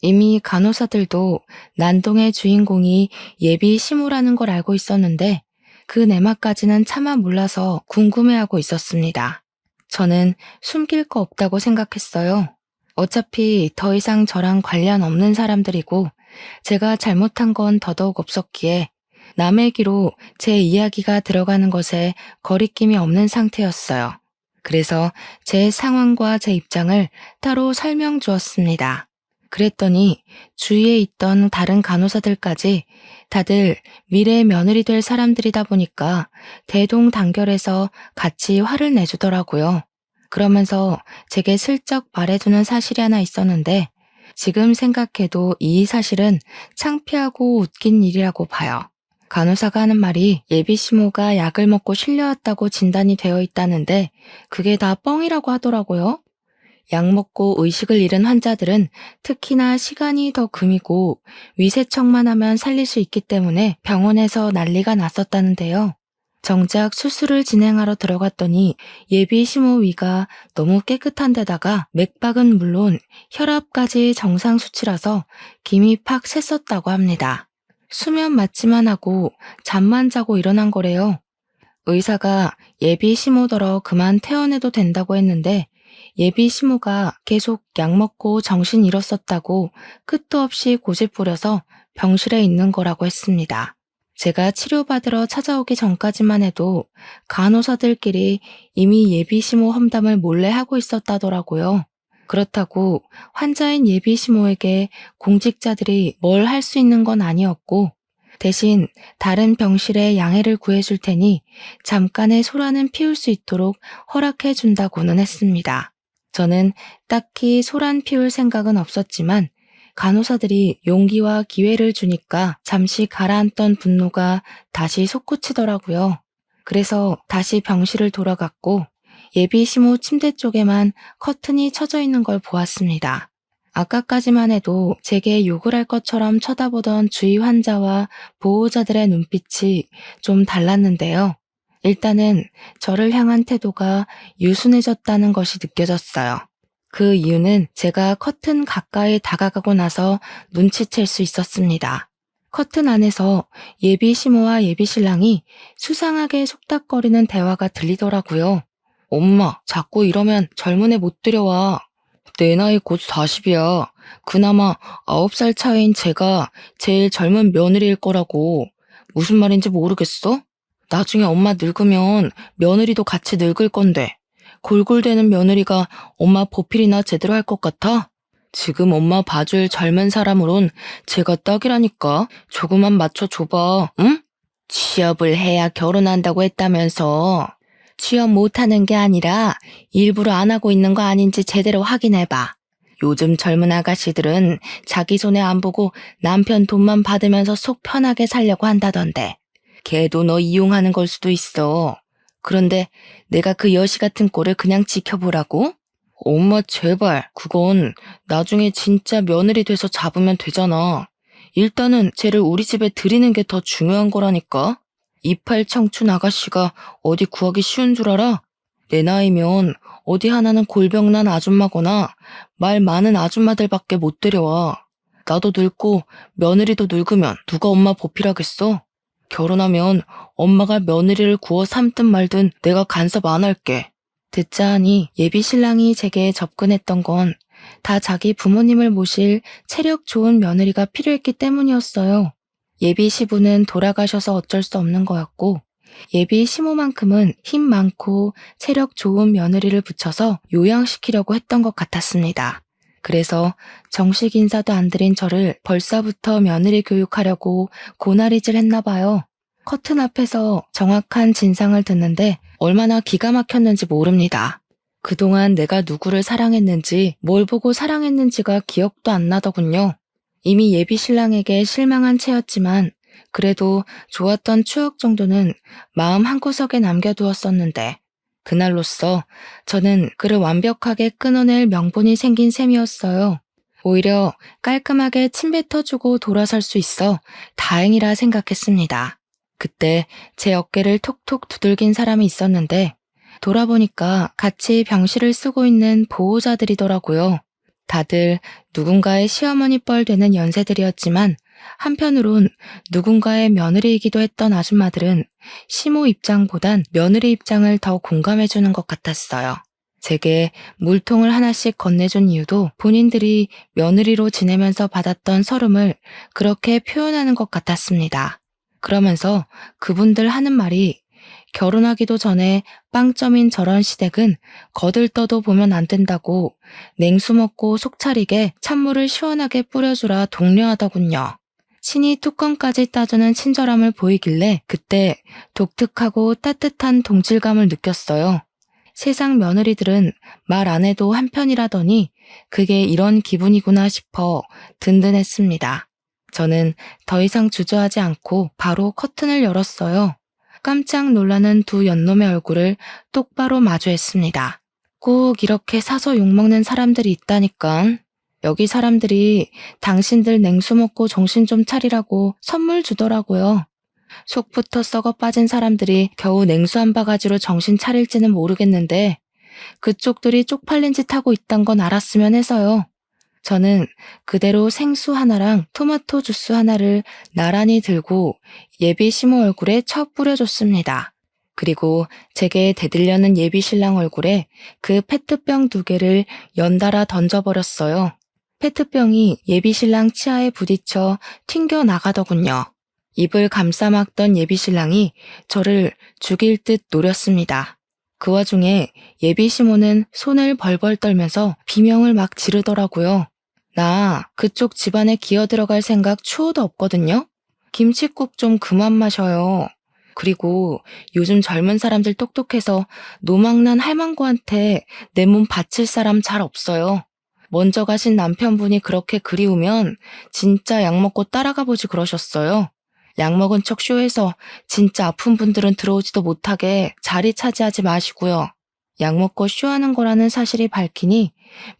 이미 간호사들도 난동의 주인공이 예비 시모라는 걸 알고 있었는데 그 내막까지는 차마 몰라서 궁금해하고 있었습니다. 저는 숨길 거 없다고 생각했어요. 어차피 더 이상 저랑 관련 없는 사람들이고 제가 잘못한 건 더더욱 없었기에 남의 귀로 제 이야기가 들어가는 것에 거리낌이 없는 상태였어요. 그래서 제 상황과 제 입장을 따로 설명 주었습니다. 그랬더니 주위에 있던 다른 간호사들까지 다들 미래 며느리 될 사람들이다 보니까 대동단결해서 같이 화를 내주더라고요. 그러면서 제게 슬쩍 말해주는 사실이 하나 있었는데 지금 생각해도 이 사실은 창피하고 웃긴 일이라고 봐요. 간호사가 하는 말이 예비시모가 약을 먹고 실려왔다고 진단이 되어 있다는데 그게 다 뻥이라고 하더라고요. 약 먹고 의식을 잃은 환자들은 특히나 시간이 더 금이고 위세척만 하면 살릴 수 있기 때문에 병원에서 난리가 났었다는데요. 정작 수술을 진행하러 들어갔더니 예비 시모 위가 너무 깨끗한 데다가 맥박은 물론 혈압까지 정상 수치라서 김이 팍 샜었다고 합니다. 수면 마취만 하고 잠만 자고 일어난 거래요. 의사가 예비 시모더러 그만 퇴원해도 된다고 했는데 예비 시모가 계속 약 먹고 정신 잃었었다고 끝도 없이 고집 부려서 병실에 있는 거라고 했습니다. 제가 치료받으러 찾아오기 전까지만 해도 간호사들끼리 이미 예비 시모 험담을 몰래 하고 있었다더라고요. 그렇다고 환자인 예비 시모에게 공직자들이 뭘 할 수 있는 건 아니었고 대신 다른 병실에 양해를 구해줄 테니 잠깐의 소란은 피울 수 있도록 허락해 준다고는 했습니다. 저는 딱히 소란 피울 생각은 없었지만 간호사들이 용기와 기회를 주니까 잠시 가라앉던 분노가 다시 솟구치더라고요. 그래서 다시 병실을 돌아갔고 예비 시모 침대 쪽에만 커튼이 쳐져 있는 걸 보았습니다. 아까까지만 해도 제게 욕을 할 것처럼 쳐다보던 주위 환자와 보호자들의 눈빛이 좀 달랐는데요. 일단은 저를 향한 태도가 유순해졌다는 것이 느껴졌어요. 그 이유는 제가 커튼 가까이 다가가고 나서 눈치챌 수 있었습니다. 커튼 안에서 예비 시모와 예비 신랑이 수상하게 속닥거리는 대화가 들리더라고요. 엄마, 자꾸 이러면 젊은 애 못 들여와. 내 나이 곧 40이야. 그나마 9살 차이인 제가 제일 젊은 며느리일 거라고. 무슨 말인지 모르겠어? 나중에 엄마 늙으면 며느리도 같이 늙을 건데 골골대는 며느리가 엄마 보필이나 제대로 할 것 같아? 지금 엄마 봐줄 젊은 사람으론 제가 딱이라니까. 조금만 맞춰줘봐, 응? 취업을 해야 결혼한다고 했다면서. 취업 못하는 게 아니라 일부러 안 하고 있는 거 아닌지 제대로 확인해봐. 요즘 젊은 아가씨들은 자기 손에 안 보고 남편 돈만 받으면서 속 편하게 살려고 한다던데. 걔도 너 이용하는 걸 수도 있어. 그런데 내가 그 여시 같은 꼴을 그냥 지켜보라고? 엄마 제발, 그건 나중에 진짜 며느리 돼서 잡으면 되잖아. 일단은 쟤를 우리 집에 들이는 게 더 중요한 거라니까. 이팔 청춘 아가씨가 어디 구하기 쉬운 줄 알아? 내 나이면 어디 하나는 골병난 아줌마거나 말 많은 아줌마들밖에 못 데려와. 나도 늙고 며느리도 늙으면 누가 엄마 보필하겠어? 결혼하면 엄마가 며느리를 구워 삼든 말든 내가 간섭 안 할게. 듣자 하니 예비 신랑이 제게 접근했던 건 다 자기 부모님을 모실 체력 좋은 며느리가 필요했기 때문이었어요. 예비 시부는 돌아가셔서 어쩔 수 없는 거였고 예비 시모만큼은 힘 많고 체력 좋은 며느리를 붙여서 요양시키려고 했던 것 같았습니다. 그래서 정식 인사도 안 드린 저를 벌써부터 며느리 교육하려고 고나리질 했나 봐요. 커튼 앞에서 정확한 진상을 듣는데 얼마나 기가 막혔는지 모릅니다. 그동안 내가 누구를 사랑했는지 뭘 보고 사랑했는지가 기억도 안 나더군요. 이미 예비 신랑에게 실망한 채였지만 그래도 좋았던 추억 정도는 마음 한구석에 남겨두었었는데 그날로써 저는 그를 완벽하게 끊어낼 명분이 생긴 셈이었어요. 오히려 깔끔하게 침 뱉어주고 돌아설 수 있어 다행이라 생각했습니다. 그때 제 어깨를 톡톡 두들긴 사람이 있었는데 돌아보니까 같이 병실을 쓰고 있는 보호자들이더라고요. 다들 누군가의 시어머니 뻘 되는 연세들이었지만 한편으론 누군가의 며느리이기도 했던 아줌마들은 시모 입장보단 며느리 입장을 더 공감해주는 것 같았어요. 제게 물통을 하나씩 건네준 이유도 본인들이 며느리로 지내면서 받았던 서름을 그렇게 표현하는 것 같았습니다. 그러면서 그분들 하는 말이 결혼하기도 전에 빵점인 저런 시댁은 거들떠도 보면 안 된다고 냉수 먹고 속 차리게 찬물을 시원하게 뿌려주라 독려하더군요. 친히 뚜껑까지 따주는 친절함을 보이길래 그때 독특하고 따뜻한 동질감을 느꼈어요. 세상 며느리들은 말 안 해도 한편이라더니 그게 이런 기분이구나 싶어 든든했습니다. 저는 더 이상 주저하지 않고 바로 커튼을 열었어요. 깜짝 놀라는 두 연놈의 얼굴을 똑바로 마주했습니다. 꼭 이렇게 사서 욕먹는 사람들이 있다니깐. 여기 사람들이 당신들 냉수 먹고 정신 좀 차리라고 선물 주더라고요. 속부터 썩어 빠진 사람들이 겨우 냉수 한 바가지로 정신 차릴지는 모르겠는데 그쪽들이 쪽팔린 짓 하고 있단 건 알았으면 해서요. 저는 그대로 생수 하나랑 토마토 주스 하나를 나란히 들고 예비 시모 얼굴에 쳐 뿌려줬습니다. 그리고 제게 대들려는 예비 신랑 얼굴에 그 페트병 2개를 연달아 던져버렸어요. 페트병이 예비 신랑 치아에 부딪혀 튕겨 나가더군요. 입을 감싸막던 예비 신랑이 저를 죽일 듯 노렸습니다. 그 와중에 예비 시모는 손을 벌벌 떨면서 비명을 막 지르더라고요. 나 그쪽 집안에 기어들어갈 생각 추호도 없거든요. 김칫국 좀 그만 마셔요. 그리고 요즘 젊은 사람들 똑똑해서 노망난 할망구한테 내 몸 바칠 사람 잘 없어요. 먼저 가신 남편분이 그렇게 그리우면 진짜 약 먹고 따라가 보지 그러셨어요. 약 먹은 척 쇼해서 진짜 아픈 분들은 들어오지도 못하게 자리 차지하지 마시고요. 약 먹고 쇼하는 거라는 사실이 밝히니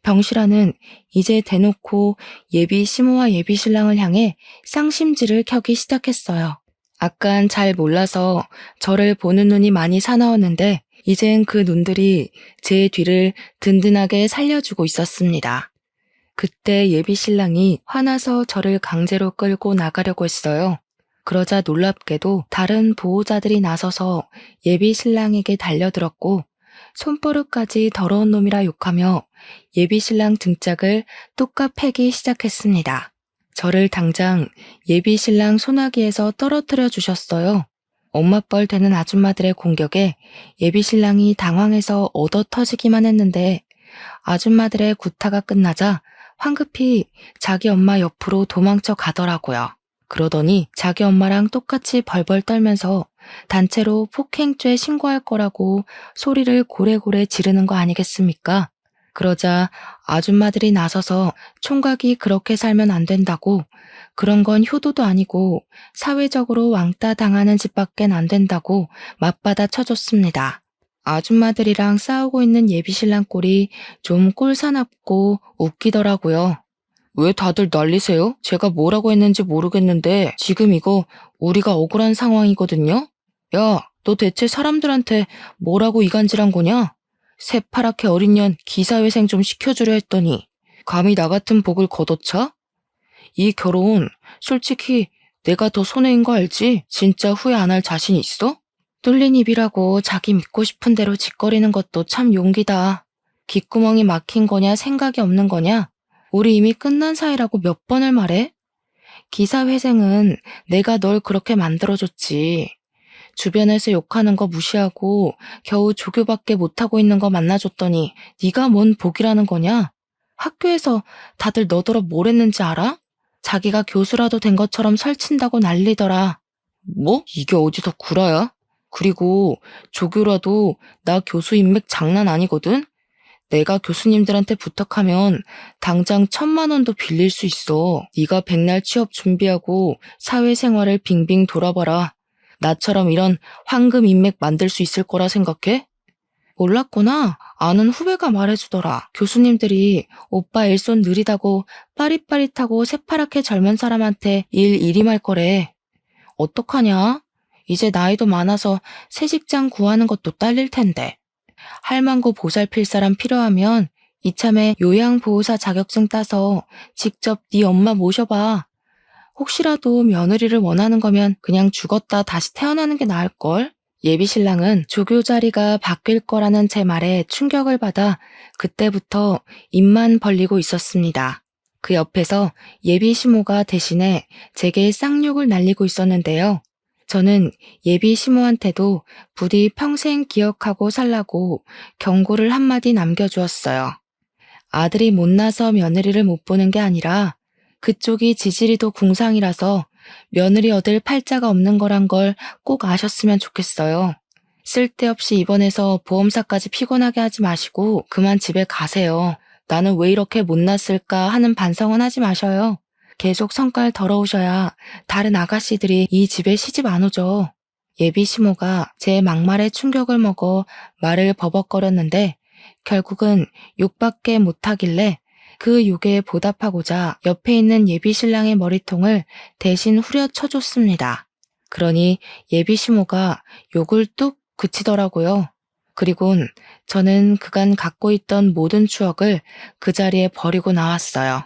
병실안은 이제 대놓고 예비 시모와 예비 신랑을 향해 쌍심지를 켜기 시작했어요. 아깐 잘 몰라서 저를 보는 눈이 많이 사나웠는데 이젠 그 눈들이 제 뒤를 든든하게 살려주고 있었습니다. 그때 예비 신랑이 화나서 저를 강제로 끌고 나가려고 했어요. 그러자 놀랍게도 다른 보호자들이 나서서 예비 신랑에게 달려들었고 손버릇까지 더러운 놈이라 욕하며 예비 신랑 등짝을 뚝까 패기 시작했습니다. 저를 당장 예비 신랑 소나기에서 떨어뜨려 주셨어요. 엄마뻘 되는 아줌마들의 공격에 예비 신랑이 당황해서 얻어 터지기만 했는데 아줌마들의 구타가 끝나자 황급히 자기 엄마 옆으로 도망쳐 가더라고요. 그러더니 자기 엄마랑 똑같이 벌벌 떨면서 단체로 폭행죄 신고할 거라고 소리를 고래고래 지르는 거 아니겠습니까? 그러자 아줌마들이 나서서 총각이 그렇게 살면 안 된다고, 그런 건 효도도 아니고 사회적으로 왕따 당하는 집밖엔 안 된다고 맞받아 쳐줬습니다. 아줌마들이랑 싸우고 있는 예비신랑 꼴이 좀 꼴사납고 웃기더라고요. 왜 다들 난리세요? 제가 뭐라고 했는지 모르겠는데 지금 이거 우리가 억울한 상황이거든요? 야, 너 대체 사람들한테 뭐라고 이간질한 거냐? 새파랗게 어린 년 기사회생 좀 시켜주려 했더니 감히 나 같은 복을 걷어차? 이 결혼 솔직히 내가 더 손해인 거 알지? 진짜 후회 안 할 자신 있어? 뚫린 입이라고 자기 믿고 싶은 대로 짓거리는 것도 참 용기다. 귓구멍이 막힌 거냐 생각이 없는 거냐? 우리 이미 끝난 사이라고 몇 번을 말해? 기사회생은 내가 널 그렇게 만들어줬지. 주변에서 욕하는 거 무시하고 겨우 조교밖에 못하고 있는 거 만나줬더니 네가 뭔 복이라는 거냐? 학교에서 다들 너더러 뭘 했는지 알아? 자기가 교수라도 된 것처럼 설친다고 난리더라. 뭐? 이게 어디서 구라야? 그리고 조교라도 나 교수 인맥 장난 아니거든? 내가 교수님들한테 부탁하면 당장 1,000만 원도 빌릴 수 있어. 네가 백날 취업 준비하고 사회생활을 빙빙 돌아봐라. 나처럼 이런 황금 인맥 만들 수 있을 거라 생각해? 몰랐구나. 아는 후배가 말해주더라. 교수님들이 오빠 일손 느리다고 빠릿빠릿하고 새파랗게 젊은 사람한테 일 일임할 거래. 어떡하냐? 이제 나이도 많아서 새 직장 구하는 것도 딸릴 텐데. 할망구 보살필 사람 필요하면 이참에 요양보호사 자격증 따서 직접 네 엄마 모셔봐. 혹시라도 며느리를 원하는 거면 그냥 죽었다 다시 태어나는 게 나을걸? 예비신랑은 조교 자리가 바뀔 거라는 제 말에 충격을 받아 그때부터 입만 벌리고 있었습니다. 그 옆에서 예비시모가 대신에 제게 쌍욕을 날리고 있었는데요. 저는 예비시모한테도 부디 평생 기억하고 살라고 경고를 한마디 남겨주었어요. 아들이 못나서 며느리를 못 보는 게 아니라 그쪽이 지지리도 궁상이라서 며느리 얻을 팔자가 없는 거란 걸 꼭 아셨으면 좋겠어요. 쓸데없이 입원해서 보험사까지 피곤하게 하지 마시고 그만 집에 가세요. 나는 왜 이렇게 못났을까 하는 반성은 하지 마셔요. 계속 성깔 더러우셔야 다른 아가씨들이 이 집에 시집 안 오죠. 예비 시모가 제 막말에 충격을 먹어 말을 버벅거렸는데 결국은 욕밖에 못하길래 그 욕에 보답하고자 옆에 있는 예비 신랑의 머리통을 대신 후려쳐줬습니다. 그러니 예비 시모가 욕을 뚝 그치더라고요. 그리곤 저는 그간 갖고 있던 모든 추억을 그 자리에 버리고 나왔어요.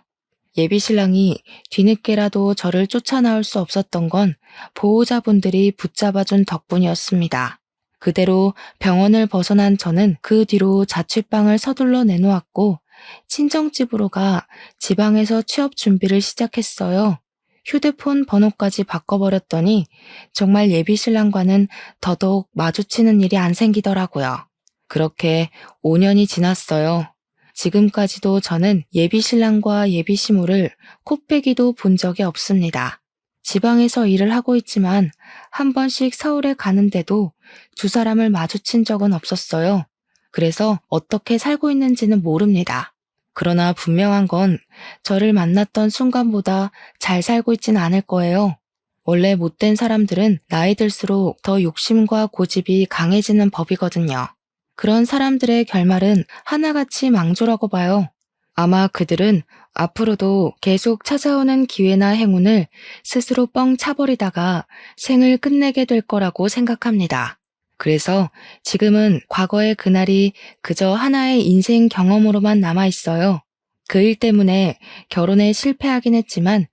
예비 신랑이 뒤늦게라도 저를 쫓아나올 수 없었던 건 보호자분들이 붙잡아준 덕분이었습니다. 그대로 병원을 벗어난 저는 그 뒤로 자취방을 서둘러 내놓았고 친정집으로 가 지방에서 취업 준비를 시작했어요. 휴대폰 번호까지 바꿔버렸더니 정말 예비 신랑과는 더더욱 마주치는 일이 안 생기더라고요. 그렇게 5년이 지났어요. 지금까지도 저는 예비 신랑과 예비 시모를 코빼기도 본 적이 없습니다. 지방에서 일을 하고 있지만 한 번씩 서울에 가는데도 두 사람을 마주친 적은 없었어요. 그래서 어떻게 살고 있는지는 모릅니다. 그러나 분명한 건 저를 만났던 순간보다 잘 살고 있진 않을 거예요. 원래 못된 사람들은 나이 들수록 더 욕심과 고집이 강해지는 법이거든요. 그런 사람들의 결말은 하나같이 망조라고 봐요. 아마 그들은 앞으로도 계속 찾아오는 기회나 행운을 스스로 뻥 차버리다가 생을 끝내게 될 거라고 생각합니다. 그래서 지금은 과거의 그날이 그저 하나의 인생 경험으로만 남아있어요. 그 일 때문에 결혼에 실패하긴 했지만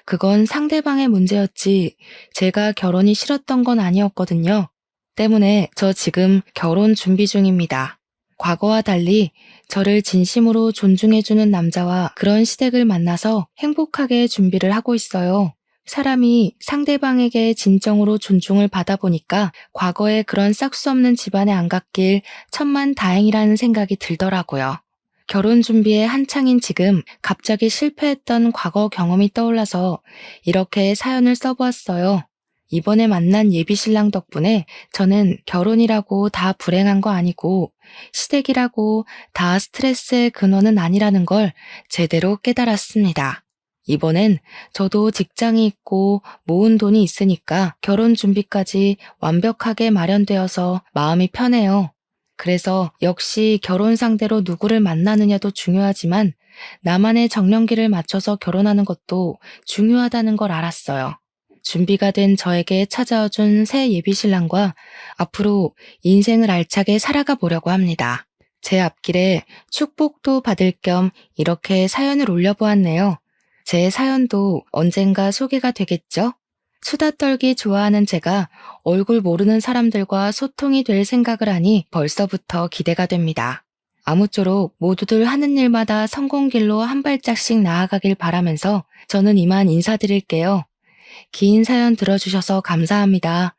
그건 상대방의 문제였지 제가 결혼이 싫었던 건 아니었거든요. 때문에 저 지금 결혼 준비 중입니다. 과거와 달리 저를 진심으로 존중해주는 남자와 그런 시댁을 만나서 행복하게 준비를 하고 있어요. 사람이 상대방에게 진정으로 존중을 받아보니까 과거에 그런 싹수 없는 집안에 안 갔길 천만 다행이라는 생각이 들더라고요. 결혼 준비에 한창인 지금 갑자기 실패했던 과거 경험이 떠올라서 이렇게 사연을 써보았어요. 이번에 만난 예비 신랑 덕분에 저는 결혼이라고 다 불행한 거 아니고 시댁이라고 다 스트레스의 근원은 아니라는 걸 제대로 깨달았습니다. 이번엔 저도 직장이 있고 모은 돈이 있으니까 결혼 준비까지 완벽하게 마련되어서 마음이 편해요. 그래서 역시 결혼 상대로 누구를 만나느냐도 중요하지만 나만의 정년기를 맞춰서 결혼하는 것도 중요하다는 걸 알았어요. 준비가 된 저에게 찾아와준 새 예비신랑과 앞으로 인생을 알차게 살아가 보려고 합니다. 제 앞길에 축복도 받을 겸 이렇게 사연을 올려보았네요. 제 사연도 언젠가 소개가 되겠죠? 수다 떨기 좋아하는 제가 얼굴 모르는 사람들과 소통이 될 생각을 하니 벌써부터 기대가 됩니다. 아무쪼록 모두들 하는 일마다 성공길로 한 발짝씩 나아가길 바라면서 저는 이만 인사드릴게요. 긴 사연 들어주셔서 감사합니다.